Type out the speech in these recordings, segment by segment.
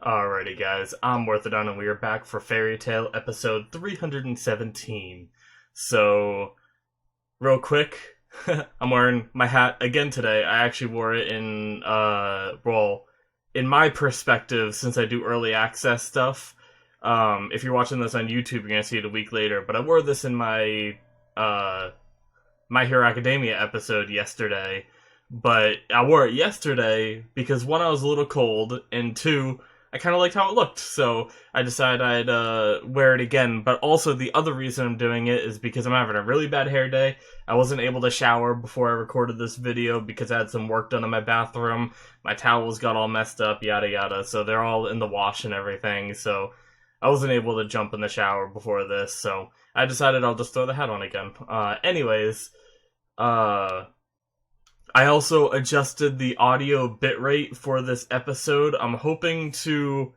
Alrighty, guys, I'm Morthadon, and we are back for Fairy Tale episode 317. So, real quick, I'm wearing my hat again today. I actually wore it in my perspective, since I do early access stuff. If you're watching this on YouTube, you're gonna see it a week later, but I wore this in my, My Hero Academia episode yesterday. But I wore it yesterday because, one, I was a little cold, and two, I kind of liked how it looked, so I decided I'd wear it again. But also, the other reason I'm doing it is because I'm having a really bad hair day. I wasn't able to shower before I recorded this video because I had some work done in my bathroom. My towels got all messed up, yada yada, so they're all in the wash and everything, so I wasn't able to jump in the shower before this, so I decided I'll just throw the hat on again. Anyways, I also adjusted the audio bitrate for this episode. I'm hoping to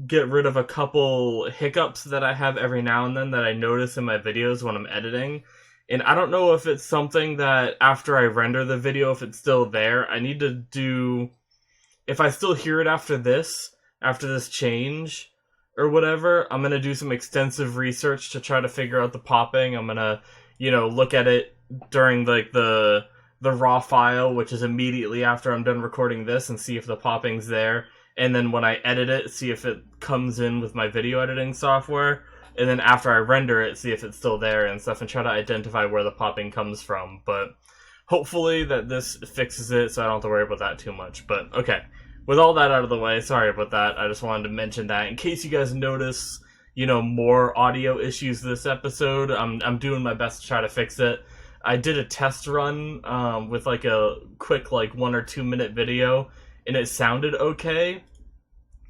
get rid of a couple hiccups that I have every now and then that I notice in my videos when I'm editing. And I don't know if it's something that after I render the video, if it's still there. I need to do... If I still hear it after this change, or whatever, I'm going to do some extensive research to try to figure out the popping. I'm going to, look at it during, the raw file, which is immediately after I'm done recording this, and see if the popping's there. And then when I edit it, see if it comes in with my video editing software. And then after I render it, see if it's still there and stuff, and try to identify where the popping comes from. But hopefully that this fixes it, so I don't have to worry about that too much. But okay, with all that out of the way, sorry about that. I just wanted to mention that in case you guys notice, more audio issues this episode. I'm doing my best to try to fix it. I did a test run with a quick 1 or 2 minute video, and it sounded okay,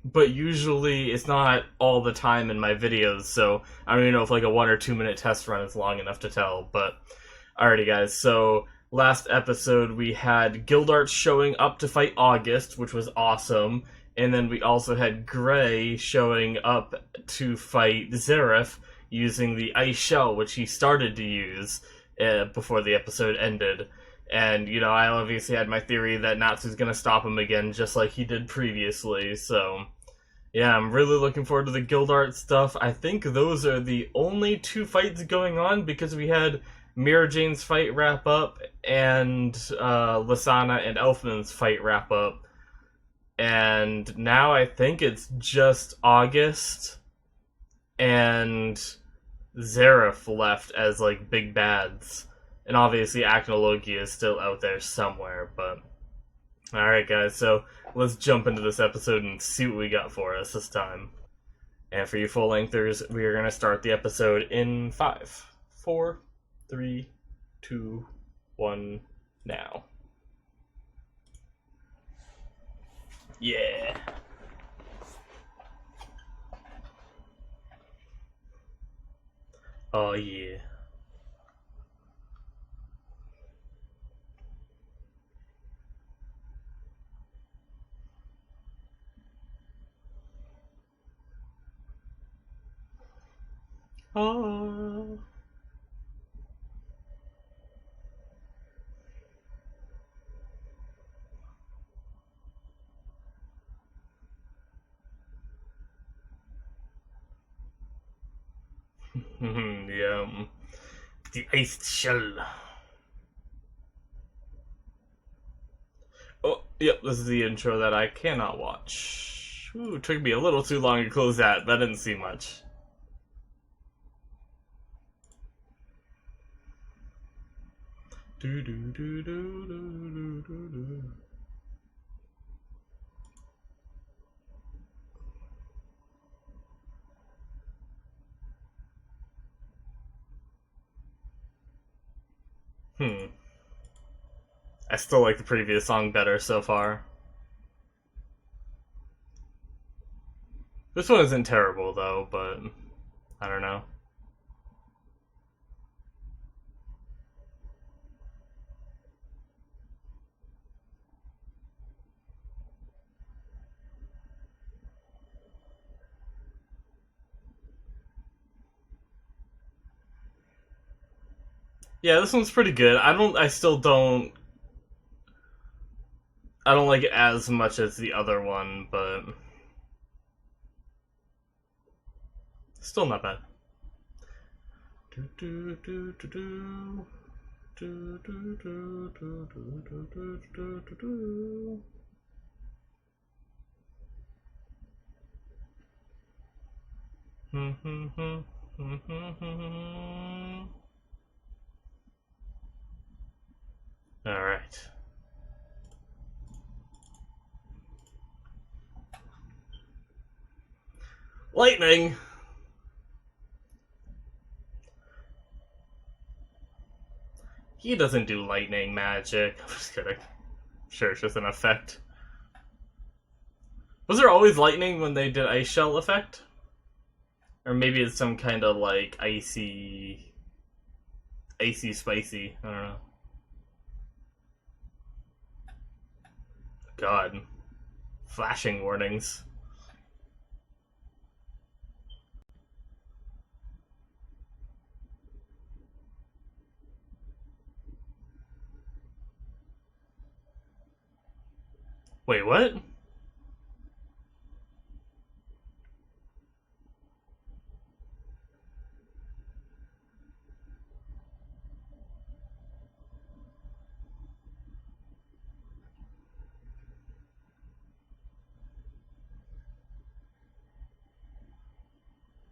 but usually it's not all the time in my videos, so I don't even know if a 1 or 2 minute test run is long enough to tell. But alrighty, guys, so last episode we had Gildart showing up to fight August, which was awesome, and then we also had Gray showing up to fight Zareth using the ice shell, which he started to use before the episode ended. And, I obviously had my theory that Natsu's gonna stop him again, just like he did previously, so yeah, I'm really looking forward to the Gildart stuff. I think those are the only 2 fights going on, because we had Mira Jane's fight wrap up, and Lysana and Elfman's fight wrap up. And now I think it's just August and Zareth left as big bads, and obviously Acnologia is still out there somewhere. But alright, guys, so let's jump into this episode and see what we got for us this time. And for you full lengthers, we are going to start the episode in 5, 4, 3, 2, 1, now. Yeah. Oh, yeah. Oh. Yeah. The iced shell. Oh, yep, this is the intro that I cannot watch. Ooh, it took me a little too long to close that, but I didn't see much. Do do do do do do do. I still like the previous song better so far. This one isn't terrible, though, but I don't know. Yeah, this one's pretty good. I still don't like it as much as the other one, but Still not bad. Do, do, do, do, do. Do, do, do, do, do, do, do, do, do, do. All right. Lightning. He doesn't do lightning magic. I'm just kidding. Sure, it's just an effect. Was there always lightning when they did ice shell effect? Or maybe it's some kind of like icy spicy. I don't know. God. Flashing warnings. Wait, what?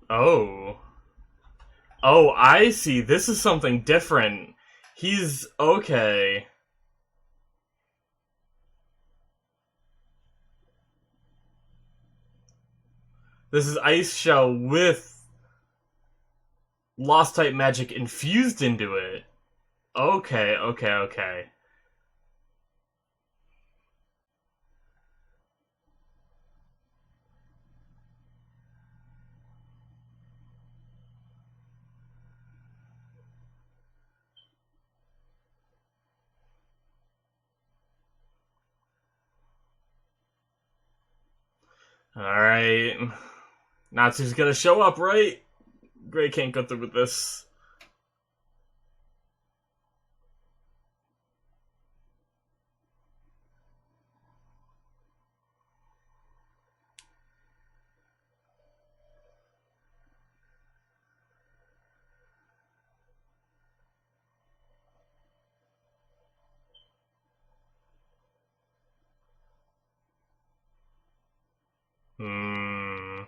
Oh. Oh, I see. This is something different. He's okay. This is ice shell with lost type magic infused into it. Okay, okay, okay. Alright. Natsu's gonna show up, right? Gray can't go through with this. Hmm.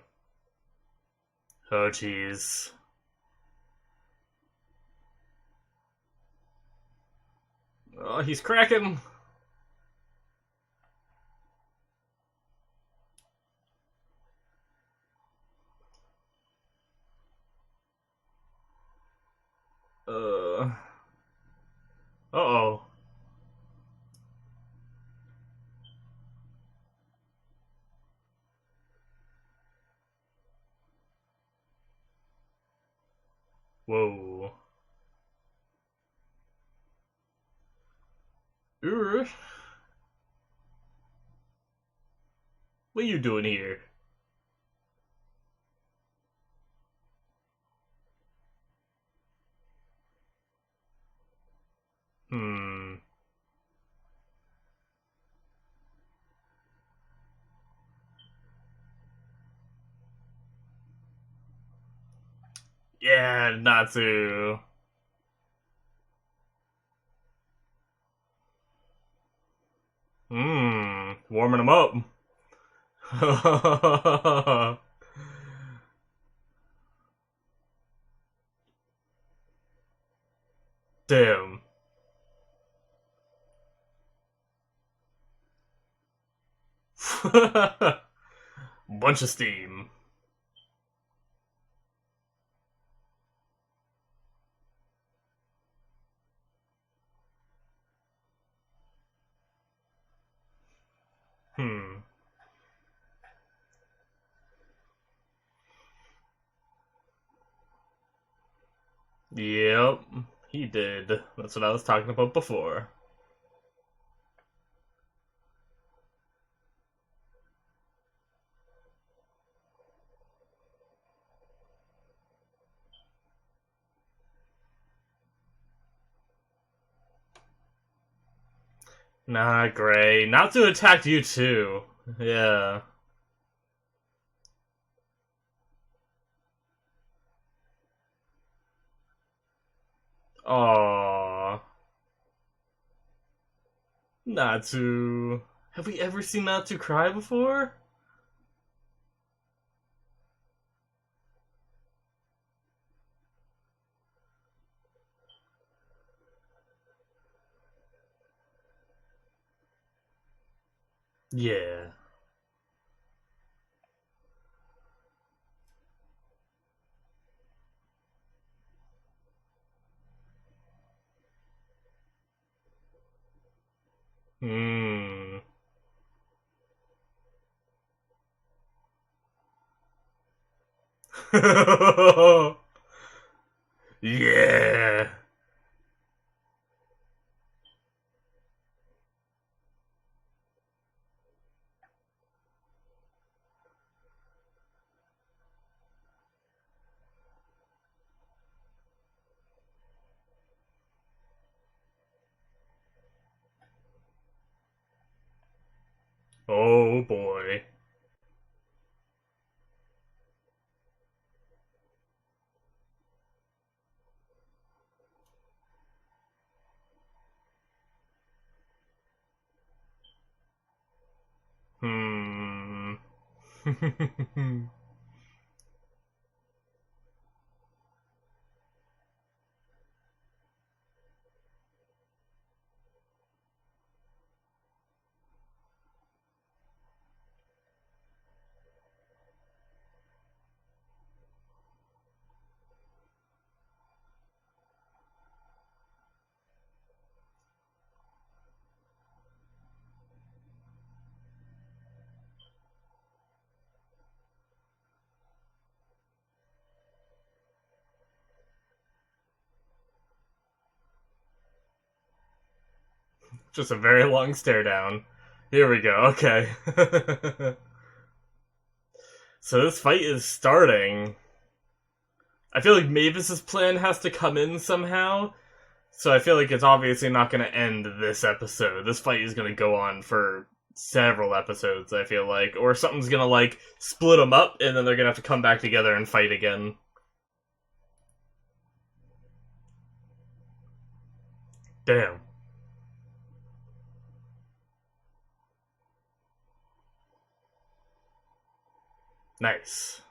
Oh, jeez. Oh, he's cracking. Uh. Uh-oh. Whoa. What are you doing here? Hmm. Yeah, Natsu. Hmm. Warming him up. Damn. Bunch of steam. Hmm. Yep, he did. That's what I was talking about before. Nah, Gray. Not to attack you too. Yeah. Aww. Natsu. Have we ever seen Natsu cry before? Yeah. Hmm. Yeah. Oh boy. Hmm. Just a very long stare down. Here we go. Okay. So this fight is starting. I feel like Mavis's plan has to come in somehow. So I feel like it's obviously not going to end this episode. This fight is going to go on for several episodes, I feel like. Or something's going to, like, split them up, and then they're going to have to come back together and fight again. Damn. Nice.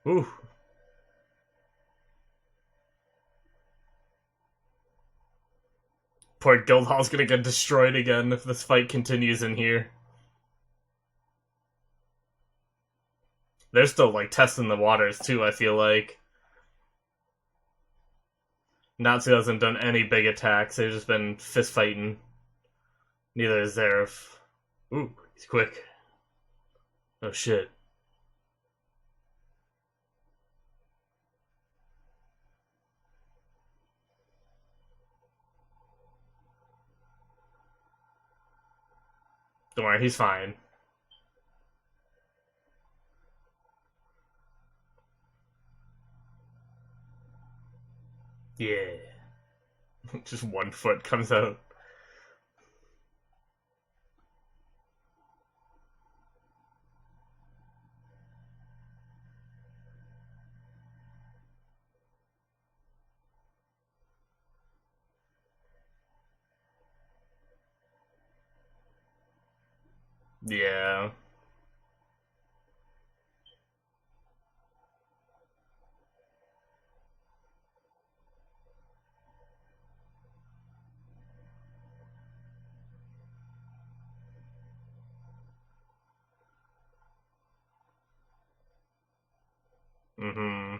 Ooh. Poor Guildhall's gonna get destroyed again if this fight continues in here. They're still, like, testing the waters, too, I feel like. Natsu hasn't done any big attacks, they've just been fist fighting. Neither is Zeref. Ooh, he's quick. Oh shit. Don't worry, he's fine. Yeah. Just one foot comes out. Yeah. Mm-hmm.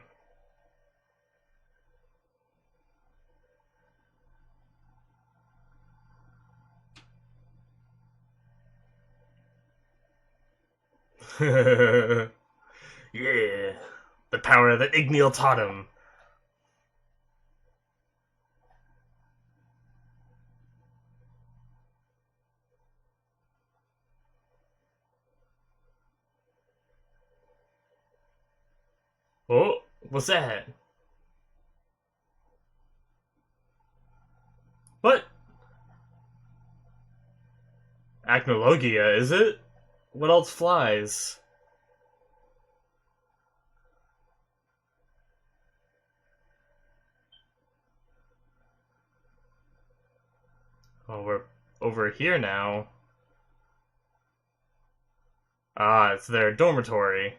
Yeah. The power that Igneal taught him. Oh, what's that? What? Acnologia, is it? What else flies? Oh, we're over here now. Ah, it's their dormitory.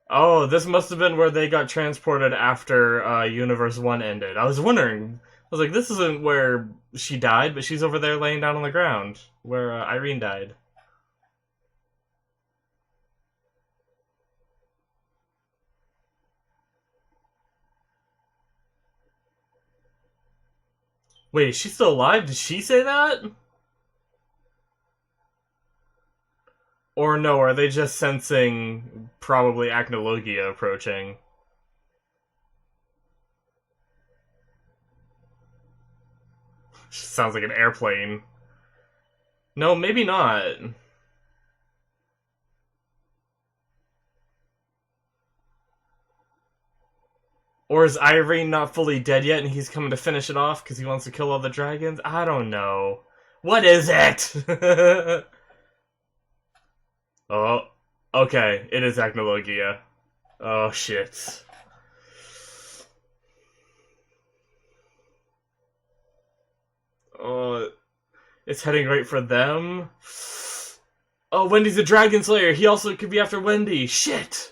Oh, this must have been where they got transported after Universe 1 ended. I was wondering. I was like, this isn't where she died, but she's over there laying down on the ground, where Irene died. Wait, is she still alive? Did she say that? Or no, are they just sensing probably Acnologia approaching? Sounds like an airplane. No, maybe not. Or is Irene not fully dead yet and he's coming to finish it off because he wants to kill all the dragons? I don't know. What is it? Oh, okay. It is Acnologia. Oh, shit. Oh, it's heading right for them. Oh, Wendy's a dragon slayer. He also could be after Wendy. Shit.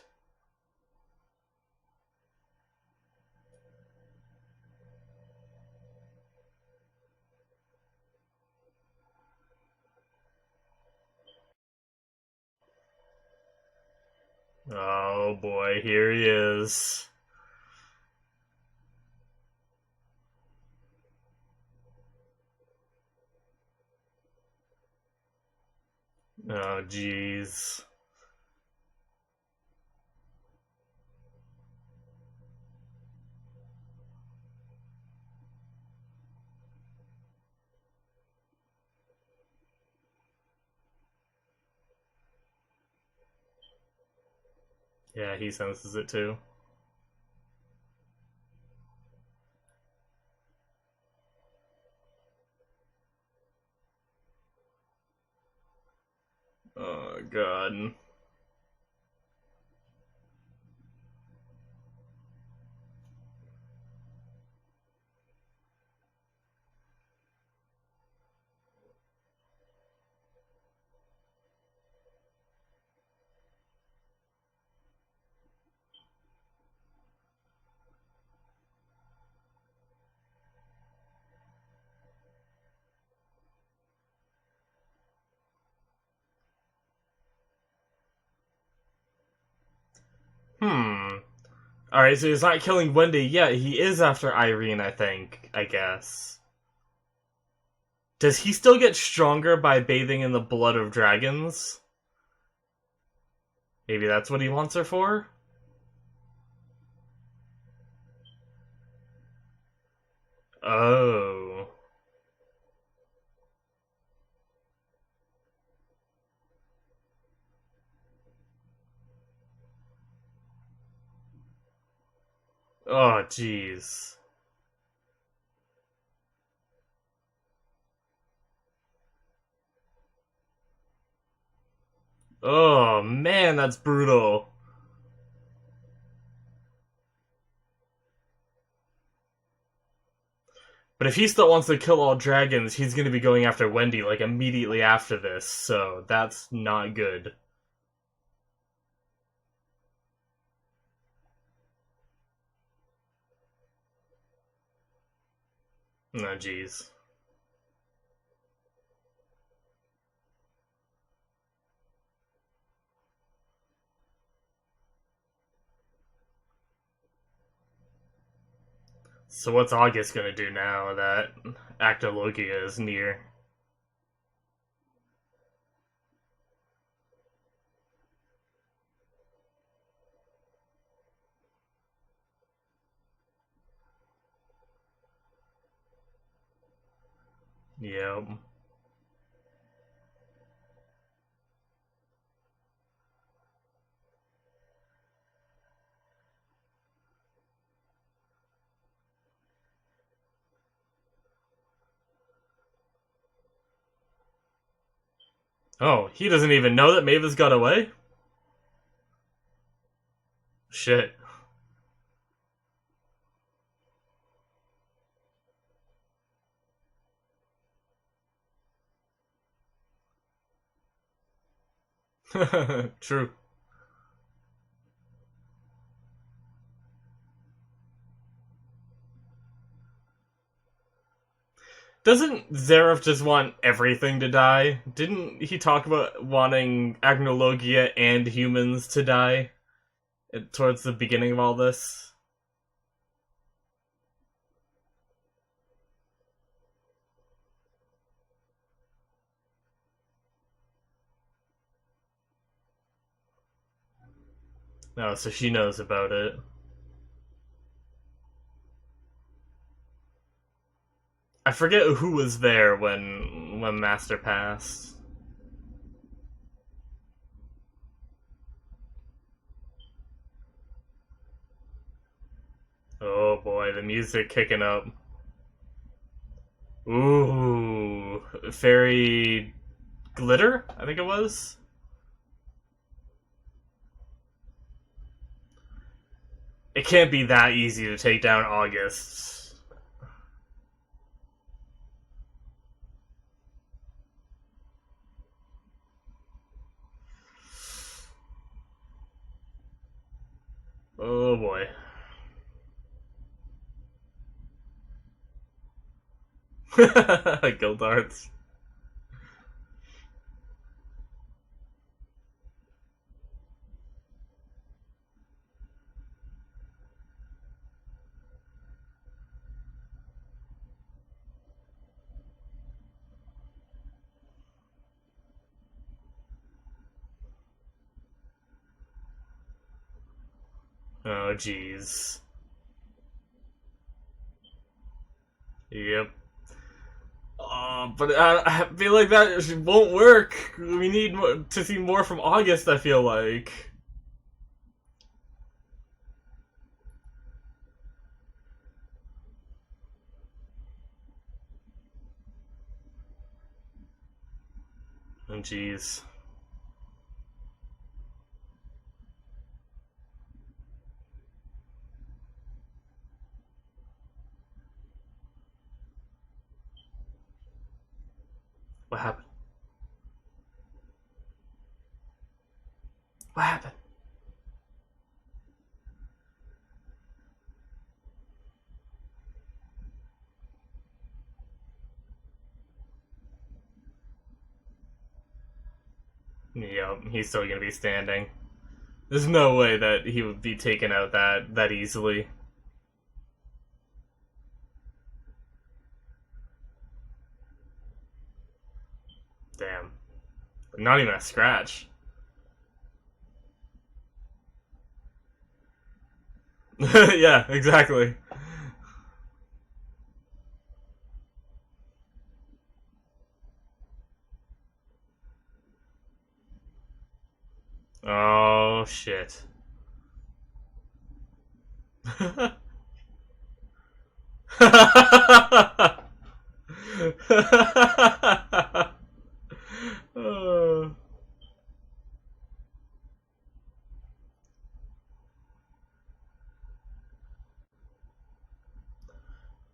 Oh boy, here he is. Oh jeez. Yeah, he senses it too. Oh god. Hmm. Alright, so he's not killing Wendy yet. He is after Irene, I think. I guess. Does he still get stronger by bathing in the blood of dragons? Maybe that's what he wants her for? Oh. Oh, jeez. Oh, man, that's brutal. But if he still wants to kill all dragons, he's gonna be going after Wendy, like, immediately after this, so that's not good. Oh, jeez. So what's August gonna do now that Actologia is near? Yep. Oh, he doesn't even know that Mavis got away? Shit. True. Doesn't Zareth just want everything to die? Didn't he talk about wanting Agnologia and humans to die towards the beginning of all this? No, so she knows about it. I forget who was there when Master passed. Oh boy, the music kicking up. Ooh, fairy glitter, I think it was. It can't be that easy to take down August. Oh boy. Guild arts. Oh jeez. Yep. But I feel like that won't work. We need to see more from August, I feel like. Oh, jeez. What happened? What happened? Yep, he's still gonna be standing. There's no way that he would be taken out that easily. Damn. Not even a scratch. Yeah, exactly. Oh shit. Oh.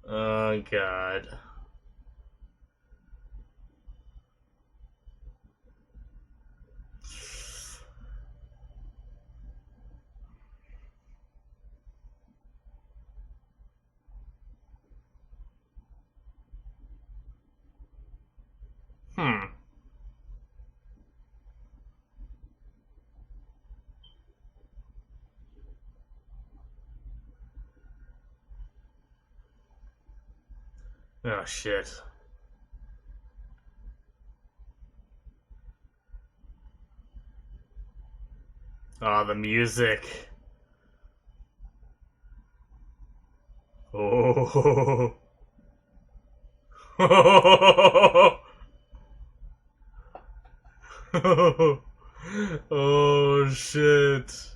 Oh god. Hmm. Oh shit. Oh, the music. Oh. Oh shit.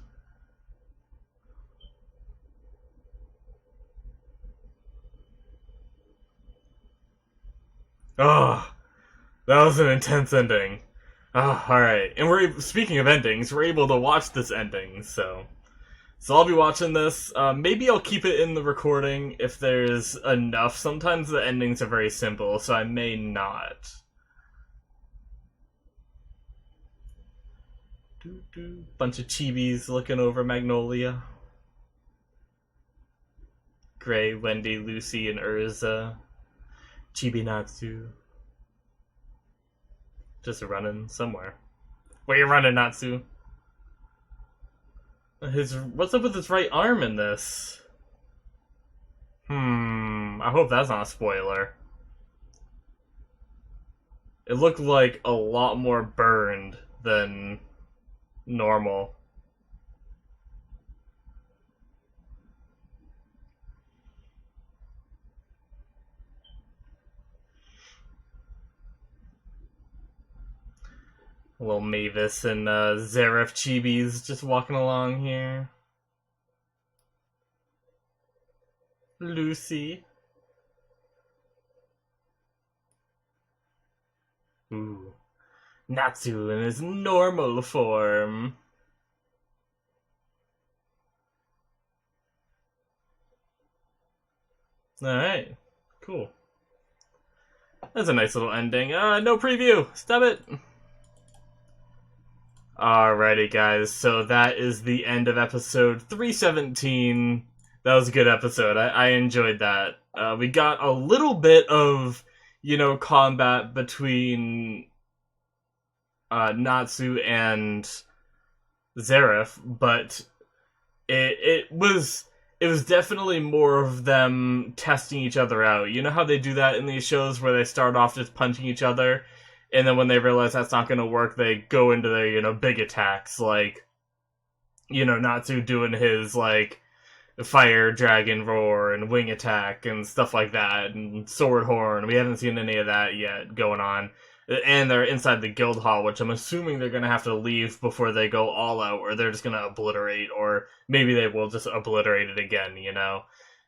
Oh, that was an intense ending. Oh, alright. And speaking of endings, we're able to watch this ending, so I'll be watching this. Maybe I'll keep it in the recording if there's enough. Sometimes the endings are very simple, so I may not. Bunch of chibis looking over Magnolia. Gray, Wendy, Lucy, and Urza. Chibi Natsu. Just running somewhere. Where you running, Natsu? What's up with his right arm in this? I hope that's not a spoiler. It looked like a lot more burned than normal. Little Mavis and Zareth Chibis just walking along here. Lucy. Ooh. Natsu in his normal form. Alright. Cool. That's a nice little ending. No preview! Stop it! Alrighty, guys. So that is the end of episode 317. That was a good episode. I enjoyed that. We got a little bit of, combat between Natsu and Zareth, but it was definitely more of them testing each other out. You know how they do that in these shows where they start off just punching each other, and then when they realize that's not going to work, they go into their, big attacks, like, Natsu doing his, like, fire dragon roar and wing attack and stuff like that, and sword horn. We haven't seen any of that yet going on. And they're inside the guild hall, which I'm assuming they're going to have to leave before they go all out, or they're just going to obliterate, or maybe they will just obliterate it again,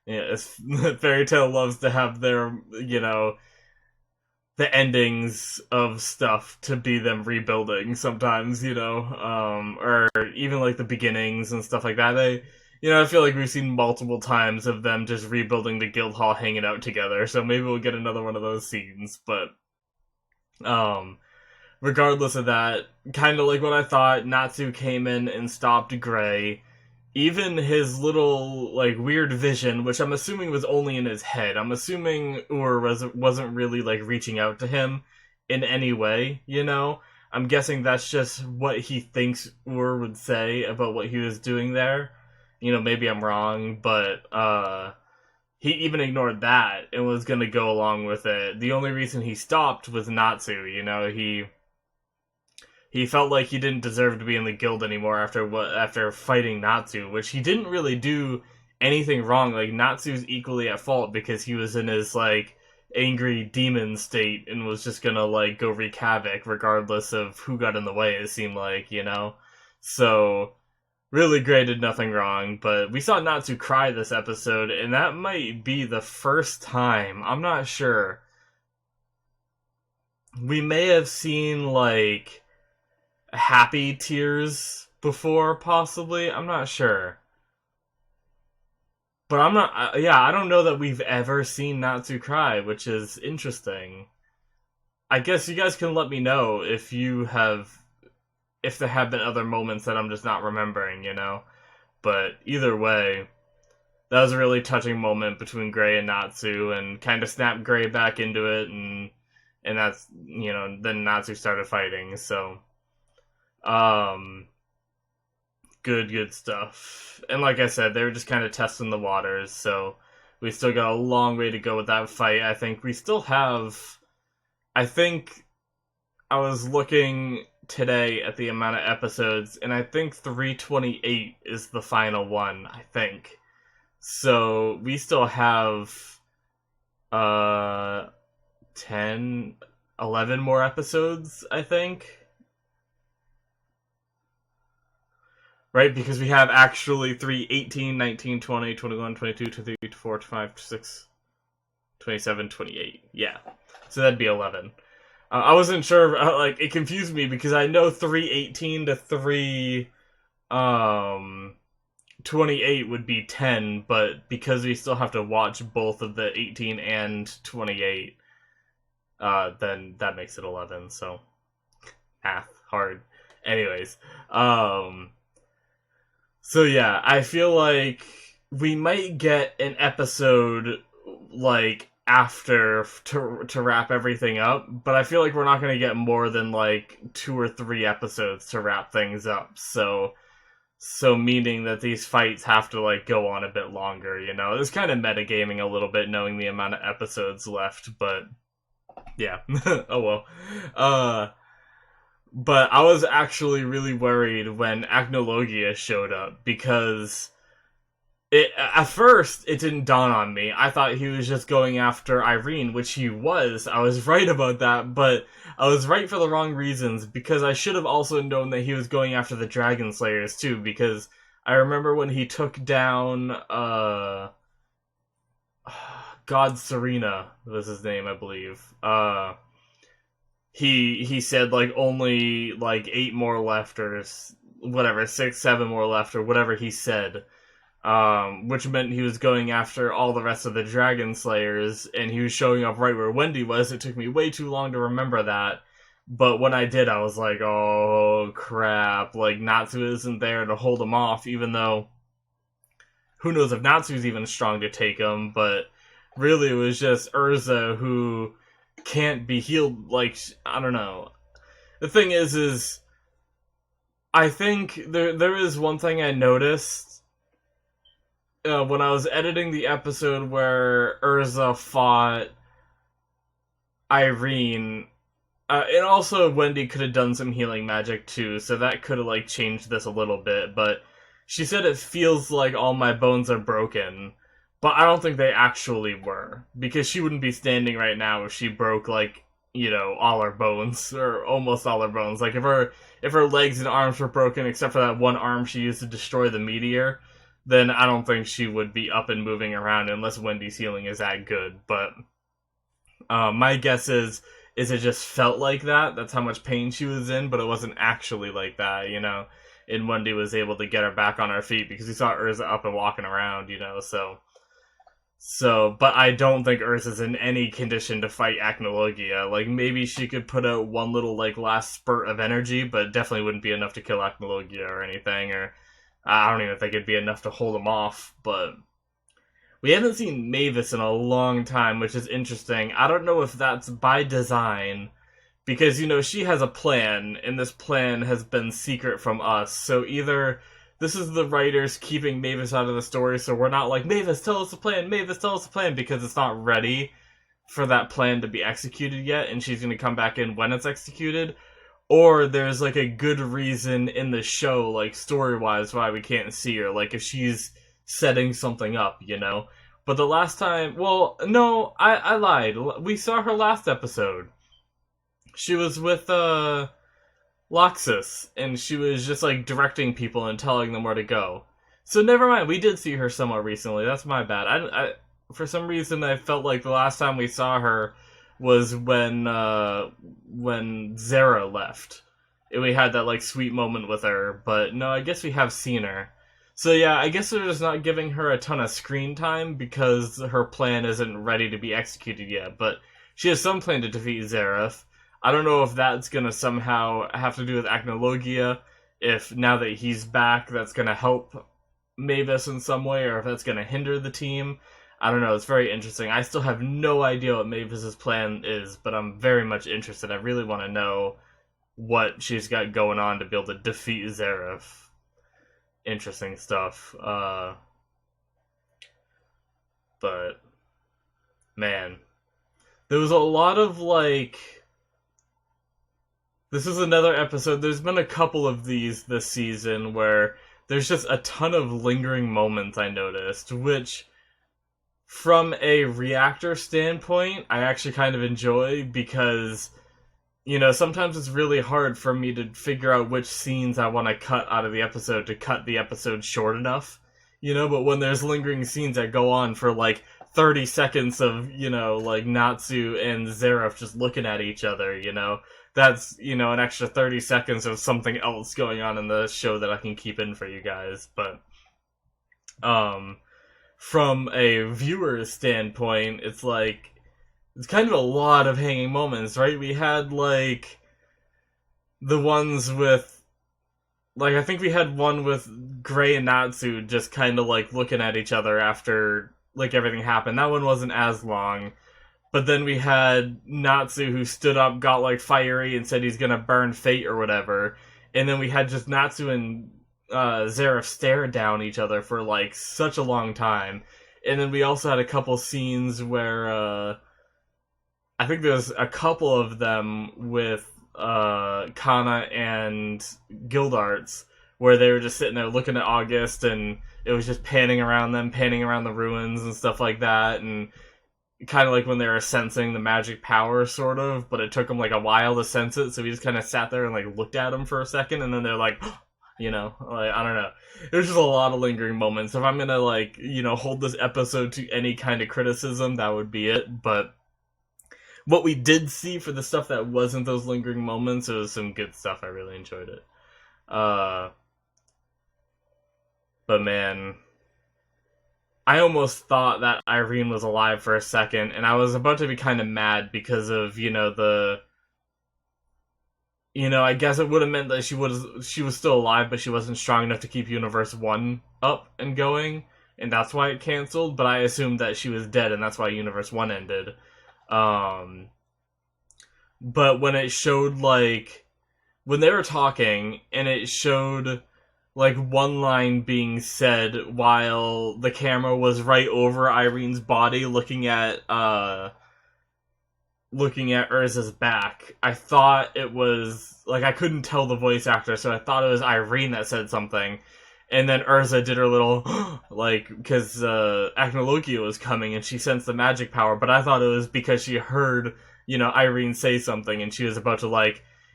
Yeah, Fairy Tail loves to have their, the endings of stuff to be them rebuilding sometimes, or even like the beginnings and stuff like that. I feel like we've seen multiple times of them just rebuilding the guild hall, hanging out together, so maybe we'll get another one of those scenes, but regardless of that, kind of like what I thought, Natsu came in and stopped Gray. Even his little, like, weird vision, which I'm assuming was only in his head. I'm assuming wasn't really, like, reaching out to him in any way, I'm guessing that's just what he thinks Ur would say about what he was doing there. Maybe I'm wrong, but, he even ignored that and was gonna go along with it. The only reason he stopped was Natsu, he felt like he didn't deserve to be in the guild anymore after fighting Natsu, which he didn't really do anything wrong. Like, Natsu's equally at fault because he was in his, like, angry demon state and was just gonna, like, go wreak havoc regardless of who got in the way, it seemed like, So, really Gray did nothing wrong, but we saw Natsu cry this episode, and that might be the first time, I'm not sure. We may have seen, like, happy tears before, possibly. I'm not sure. But I don't know that we've ever seen Natsu cry, which is interesting. I guess you guys can let me know if there have been other moments that I'm just not remembering, But either way, that was a really touching moment between Gray and Natsu, and kind of snapped Gray back into it, and that's, then Natsu started fighting, so good stuff. And like I said, they were just kind of testing the waters, so we still got a long way to go with that fight. I think I was looking today at the amount of episodes, and I think 328 is the final one, I think. So we still have 10, 11 more episodes, I think. Right, because we have actually 3, 18, 19, 20, 21, 22, 23, 24, 25, 26, 27, 28. Yeah. So that'd be 11. I wasn't sure, like, it confused me because I know 318 to 328 would be 10, but because we still have to watch both of the 18 and 28, then that makes it 11, so math, hard. Anyways, so yeah, I feel like we might get an episode, like, after to wrap everything up, but I feel like we're not going to get more than like 2 or 3 episodes to wrap things up. So meaning that these fights have to like go on a bit longer, you know. It's kind of metagaming a little bit knowing the amount of episodes left, but yeah. Oh well. But I was actually really worried when Acnologia showed up because at first, it didn't dawn on me. I thought he was just going after Irene, which he was. I was right about that, but I was right for the wrong reasons, because I should have also known that he was going after the Dragon Slayers, too, because I remember when he took down, God Serena was his name, I believe. He said, like, only, like, 8 more left, or whatever, 6, 7 more left, or whatever he said. Which meant he was going after all the rest of the Dragon Slayers, and he was showing up right where Wendy was. It took me way too long to remember that, but when I did, I was like, oh crap, like, Natsu isn't there to hold him off, even though, who knows if Natsu's even strong to take him, but really it was just Urza who can't be healed, like, I don't know. The thing is, I think there is one thing I noticed, when I was editing the episode where Urza fought Irene, and also Wendy could have done some healing magic too, so that could have like changed this a little bit, but she said it feels like all my bones are broken, but I don't think they actually were, because she wouldn't be standing right now if she broke, like, you know, all her bones, or almost all her bones. Like, if her legs and arms were broken, except for that one arm she used to destroy the meteor, then I don't think she would be up and moving around unless Wendy's healing is that good. But my guess is it just felt like that. That's how much pain she was in, but it wasn't actually like that, you know. And Wendy was able to get her back on her feet because he saw Urza up and walking around, you know. So, but I don't think Urza's in any condition to fight Acnologia. Like, maybe she could put out one little, like, last spurt of energy, but definitely wouldn't be enough to kill Acnologia or anything, or I don't even think it'd be enough to hold him off, but we haven't seen Mavis in a long time, which is interesting. I don't know if that's by design, because, you know, she has a plan, and this plan has been secret from us, so either this is the writers keeping Mavis out of the story, so we're not like, Mavis, tell us the plan, Mavis, tell us the plan, because it's not ready for that plan to be executed yet, and she's going to come back in when it's executed. Or there's, like, a good reason in the show, like, story-wise, why we can't see her. Like, if she's setting something up, you know? But the last time... Well, no, I lied. We saw her last episode. She was with, Loxus, and she was just, like, directing people and telling them where to go. So never mind, we did see her somewhat recently. That's my bad. I for some reason, I felt like the last time we saw her was when Zara left. And we had that, like, sweet moment with her, but no, I guess we have seen her. So yeah, I guess they're just not giving her a ton of screen time because her plan isn't ready to be executed yet, but she has some plan to defeat Zareth. I don't know if that's gonna somehow have to do with Acnologia, if now that he's back, that's gonna help Mavis in some way, or if that's gonna hinder the team. I don't know, it's very interesting. I still have no idea what Mavis's plan is, but I'm very much interested. I really want to know what she's got going on to be able to defeat Zareth. Interesting stuff. But, man. There was a lot of, like... This is another episode. There's been a couple of these this season where there's just a ton of lingering moments I noticed, which... From a reactor standpoint, I actually kind of enjoy, because, you know, sometimes it's really hard for me to figure out which scenes I want to cut out of the episode to cut the episode short enough, you know, but when there's lingering scenes that go on for, like, 30 seconds of, like Natsu and Zeref just looking at each other, That's, an extra 30 seconds of something else going on in the show that I can keep in for you guys. But, from a viewer's standpoint, it's kind of a lot of hanging moments, right? We had, the ones with, I think we had one with Gray and Natsu just kind of, looking at each other after, everything happened. That one wasn't as long. But then we had Natsu who stood up, got, fiery, and said he's gonna burn Fate or whatever. And then we had just Natsu and Zeref stare down each other for, such a long time. And then we also had a couple scenes where, I think there's a couple of them with Kana and Gildarts, where they were just sitting there looking at August, and it was just panning around them, panning around the ruins and stuff like that, and kind of like when they were sensing the magic power, sort of, but it took them a while to sense it, so we just kind of sat there and looked at them for a second, and then they're I don't know. There's just a lot of lingering moments. If I'm gonna hold this episode to any kind of criticism, that would be it, but what we did see for the stuff that wasn't those lingering moments, it was some good stuff. I really enjoyed it. But man, I almost thought that Irene was alive for a second, and I was about to be kind of mad because of, I guess it would have meant that she was still alive, but she wasn't strong enough to keep Universe 1 up and going, and that's why it canceled, but I assumed that she was dead, and that's why Universe 1 ended. But when it showed, when they were talking, and it showed, one line being said while the camera was right over Irene's body looking at Urza's back, I thought it was, I couldn't tell the voice actor, so I thought it was Irene that said something. And then Urza did her little, because Acnologia was coming and she sensed the magic power, but I thought it was because she heard, Irene say something and she was about to,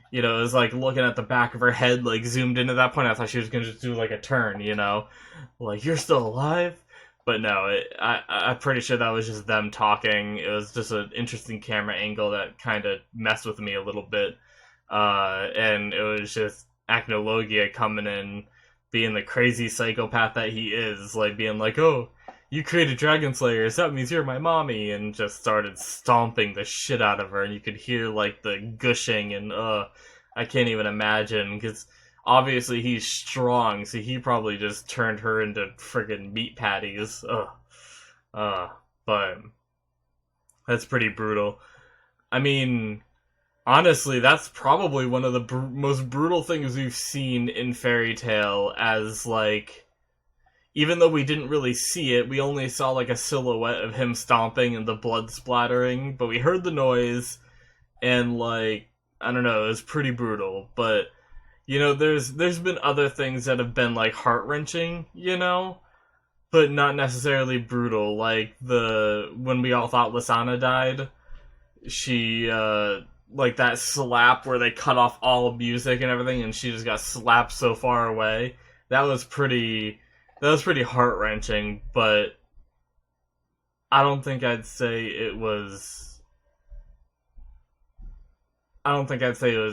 it was looking at the back of her head, zoomed in at that point. I thought she was going to just do, a turn, you're still alive? But no, I'm pretty sure that was just them talking. It was just an interesting camera angle that kind of messed with me a little bit. And it was just Acnologia coming in, being the crazy psychopath that he is, being oh, you created Dragon Slayers, that means you're my mommy, and just started stomping the shit out of her, and you could hear, the gushing, and, I can't even imagine, because obviously he's strong, so he probably just turned her into friggin' meat patties, but that's pretty brutal. I mean, honestly, that's probably one of the most brutal things we've seen in Fairy Tail, as, even though we didn't really see it, we only saw, a silhouette of him stomping and the blood splattering, but we heard the noise, and, I don't know, it was pretty brutal, but, there's been other things that have been, heart-wrenching, but not necessarily brutal, when we all thought Lysana died, she, that slap where they cut off all music and everything, and she just got slapped so far away. That was pretty heart-wrenching, but I don't think I'd say it was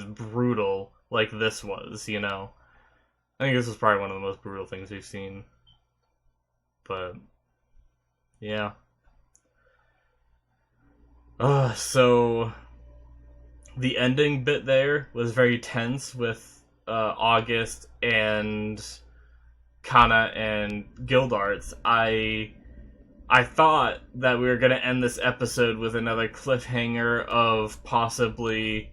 brutal like this was, I think this was probably one of the most brutal things we've seen. But yeah. So the ending bit there was very tense with August and Kana and Gildarts. I thought that we were going to end this episode with another cliffhanger of possibly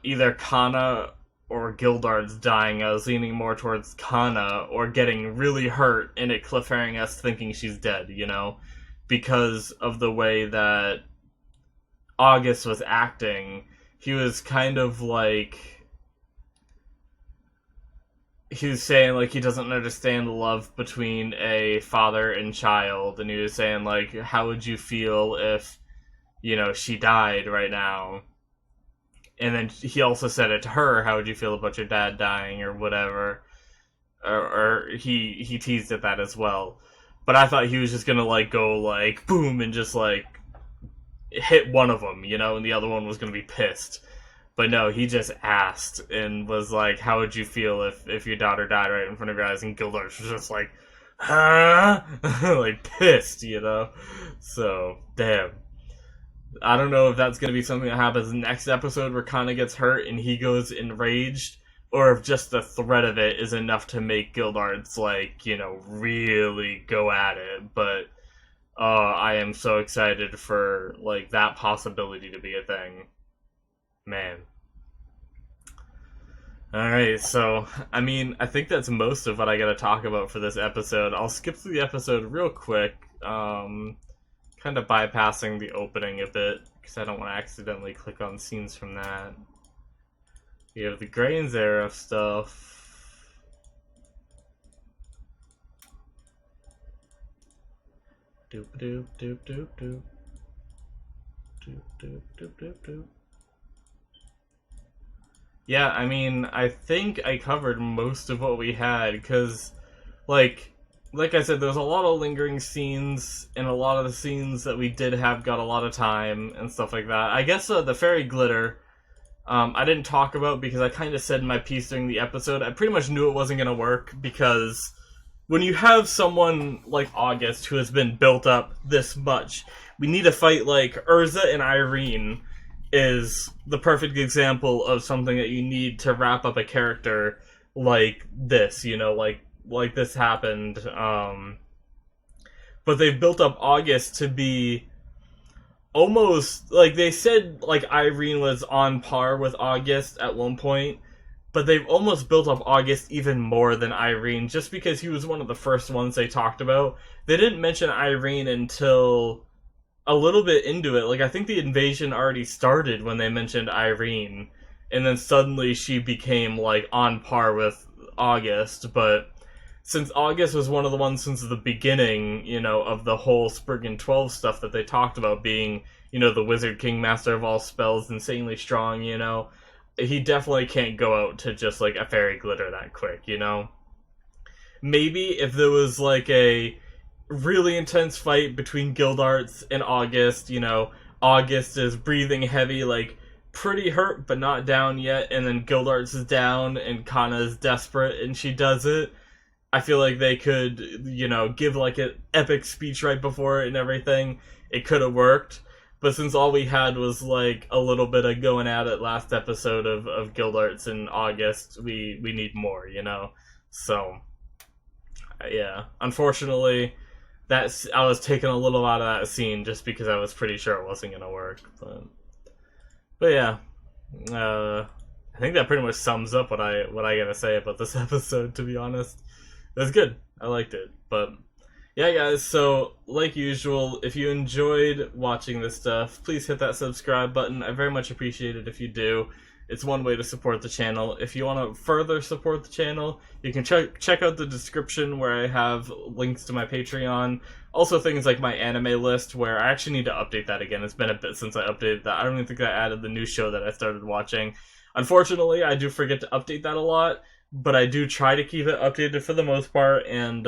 either Kana or Gildarts dying. I was leaning more towards Kana, or getting really hurt and it cliffhangering us thinking she's dead, because of the way that August was acting. He was kind of he was saying he doesn't understand the love between a father and child, and he was saying how would you feel if she died right now? And then he also said it to her, how would you feel about your dad dying or whatever, or he teased at that as well. But I thought he was just gonna like go like boom and just like hit one of them, you know, and the other one was gonna be pissed. But no, he just asked and was like, "How would you feel if your daughter died right in front of your eyes?" And Gildarts was just like, "Huh?" Like pissed, you know. So damn. I don't know if that's gonna be something that happens next episode where Kana gets hurt and he goes enraged, or if just the threat of it is enough to make Gildarts like, you know, really go at it. But I am so excited for like that possibility to be a thing. Man. Alright, so, I mean, I think that's most of what I gotta talk about for this episode. I'll skip through the episode real quick, kind of bypassing the opening a bit, because I don't want to accidentally click on scenes from that. We have the Grains era stuff. Doop doop doop doop doop. Doop doop doop doop doop. Yeah, I mean, I think I covered most of what we had, because, like I said, there's a lot of lingering scenes, and a lot of the scenes that we did have got a lot of time, and stuff like that. I guess the Fairy Glitter, I didn't talk about, because I kind of said in my piece during the episode, I pretty much knew it wasn't going to work, because when you have someone like August, who has been built up this much, we need to fight, like, Urza and Irene is the perfect example of something that you need to wrap up a character like this, you know, like this happened. But they've built up August to be almost, like, they said, like, Irene was on par with August at one point, but they've almost built up August even more than Irene, just because he was one of the first ones they talked about. They didn't mention Irene until a little bit into it. Like, I think the invasion already started when they mentioned Irene, and then suddenly she became, like, on par with August. But since August was one of the ones since the beginning, you know, of the whole Spriggan 12 stuff that they talked about being, you know, the Wizard King, master of all spells, insanely strong, you know, he definitely can't go out to just, like, a Fairy Glitter that quick, you know? Maybe if there was, like, a really intense fight between Gildarts and August, you know, August is breathing heavy, like, pretty hurt, but not down yet, and then Gildarts is down, and Kana is desperate, and she does it. I feel like they could, you know, give, like, an epic speech right before it and everything. It could have worked, but since all we had was, like, a little bit of going at it last episode of Gildarts and August, we need more, you know? So, yeah, unfortunately, I was taking a little out of that scene just because I was pretty sure it wasn't gonna work. But yeah, I think that pretty much sums up what I gotta say about this episode. To be honest, it was good. I liked it. But yeah, guys. So like usual, if you enjoyed watching this stuff, please hit that subscribe button. I very much appreciate it if you do. It's one way to support the channel. If you want to further support the channel, you can check out the description where I have links to my Patreon. Also things like my anime list, where I actually need to update that again. It's been a bit since I updated that. I don't even think I added the new show that I started watching. Unfortunately, I do forget to update that a lot, but I do try to keep it updated for the most part, and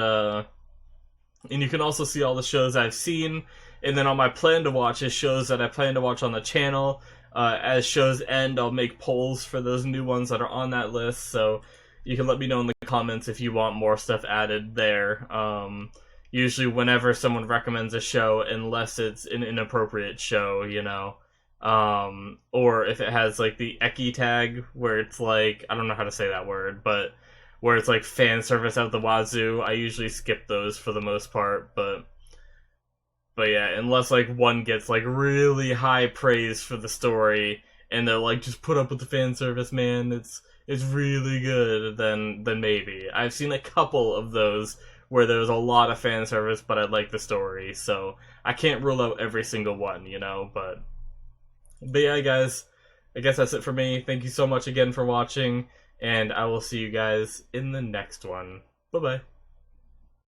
you can also see all the shows I've seen, and then on my plan to watch is shows that I plan to watch on the channel. As shows end, I'll make polls for those new ones that are on that list, so you can let me know in the comments if you want more stuff added there. Usually whenever someone recommends a show, unless it's an inappropriate show, you know, or if it has, like, the Eki tag, where it's, like, I don't know how to say that word, but where it's, like, fan service out the wazoo, I usually skip those for the most part, but yeah, unless, like, one gets, like, really high praise for the story, and they're like, just put up with the fan service, man, it's really good, then maybe. I've seen a couple of those where there's a lot of fan service, but I like the story, so I can't rule out every single one, you know, but yeah, guys, I guess that's it for me. Thank you so much again for watching, and I will see you guys in the next one. Bye-bye.